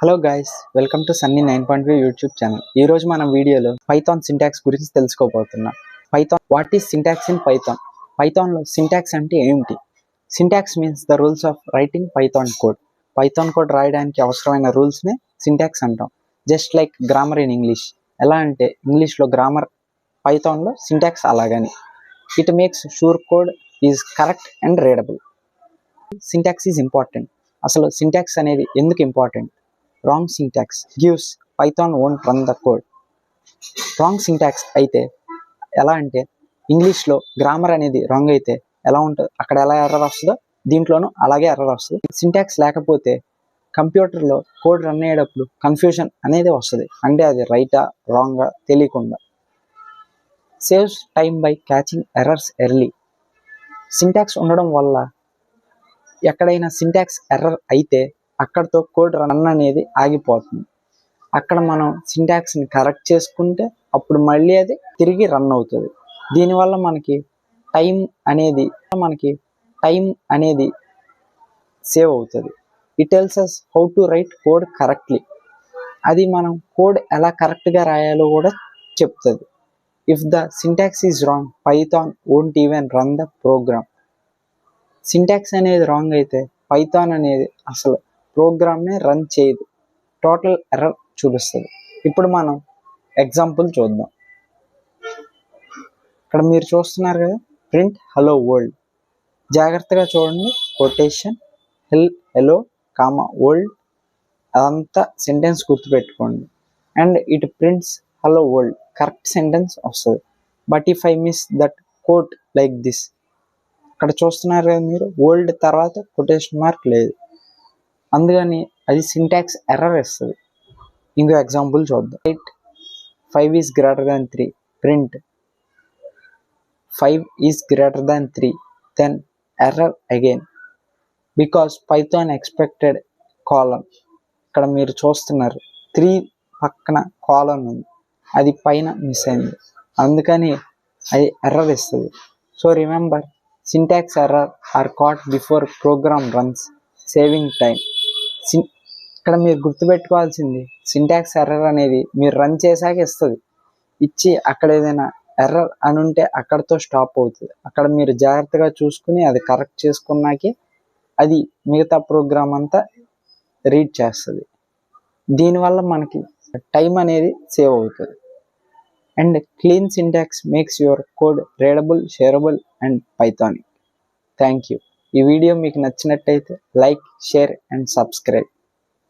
Hello guys, welcome to Sunny 9.5 YouTube channel. ఈ రోజు మనం వీడియోలో పైథాన్ సింటాక్స్ గురించి తెలుసుకోబోతున్నాం. What is syntax in Python? పైథాన్లో సింటాక్స్ అంటే ఏమిటి? Syntax means the rules of writing Python code. Python code రాయడానికి అవసరమైన రూల్స్నే సింటాక్స్ అంటాం. Just like grammar in English. ఎలా అంటే ఇంగ్లీష్లో గ్రామర్, పైథాన్లో సింటాక్స్ అలాగని. It makes sure code is correct and readable. Syntax is important. అసలు సింటాక్స్ అనేది ఎందుకు important? Wrong syntax gives Python won't run the code. Wrong syntax అయితే ఎలా అంటే ఇంగ్లీష్లో గ్రామర్ అనేది రాంగ్ అయితే ఎలా ఉంటుంది, అక్కడ ఎలా ఎర్రర్ వస్తుందో దీంట్లోనూ అలాగే ఎర్రర్ వస్తుంది. సింటాక్స్ లేకపోతే కంప్యూటర్లో కోడ్ రన్ అయ్యేటప్పుడు కన్ఫ్యూజన్ అనేది వస్తుంది. అంటే అది రైటా రాంగా తెలియకుండా. Saves time by catching errors early. Syntax ఉండడం వల్ల ఎక్కడైనా సింటాక్స్ ఎర్రర్ అయితే అక్కడితో కోడ్ రన్ అనేది ఆగిపోతుంది. అక్కడ మనం సింటాక్స్ని కరెక్ట్ చేసుకుంటే అప్పుడు మళ్ళీ అది తిరిగి రన్ అవుతుంది. దీనివల్ల మనకి టైం అనేది సేవ్ అవుతుంది. It tells us how to write code correctly. అది మనం కోడ్ ఎలా కరెక్ట్గా రాయాలో కూడా చెప్తుంది. If the syntax is wrong, Python won't even run the program. Syntax అనేది రాంగ్ అయితే పైథాన్ అనేది అసలు ప్రోగ్రామ్నే రన్ చేయదు, టోటల్ ఎర్రర్ చూపిస్తుంది. ఇప్పుడు మనం ఎగ్జాంపుల్ చూద్దాం. ఇక్కడ మీరు చూస్తున్నారు కదా, ప్రింట్ హలో వరల్డ్. జాగ్రత్తగా చూడండి. కొటేషన్ హెలో కామా వరల్డ్, అదంతా సెంటెన్స్ గుర్తుపెట్టుకోండి. And it prints hello world, correct sentence వస్తుంది. But if I miss that quote like this, ఇక్కడ చూస్తున్నారు కదా మీరు, వరల్డ్ తర్వాత కొటేషన్ మార్క్ లేదు, అందుకని అది సింటాక్స్ ఎర్రర్ ఇస్తుంది. ఇంకో ఎగ్జాంపుల్ చూద్దాం. 5 is greater than 3, print 5 is greater than 3, then error again because Python expected colon. ఇక్కడ మీరు చూస్తున్నారు 3 పక్కన కాలన్ ఉంది, అది పైన మిస్ అయింది, అందుకని అది ఎర్రర్ ఇస్తుంది. So remember, syntax error are caught before program runs, saving time. ఇక్కడ మీరు గుర్తుపెట్టుకోవాల్సింది, సింటాక్స్ ఎర్రర్ అనేది మీరు రన్ చేశాక ఇస్తుంది. ఇచ్చి అక్కడ ఏదైనా ఎర్రర్ అని ఉంటే అక్కడితో స్టాప్ అవుతుంది. అక్కడ మీరు జాగ్రత్తగా చూసుకుని అది కరెక్ట్ చేసుకున్నాకే అది మిగతా ప్రోగ్రామ్ అంతా రీడ్ చేస్తుంది. దీనివల్ల మనకి టైం అనేది సేవ్ అవుతుంది. And clean syntax makes your code readable, shareable and pythonic. Thank you. ఈ వీడియో మీకు నచ్చినట్టయితే లైక్, షేర్ అండ్ సబ్స్క్రైబ్.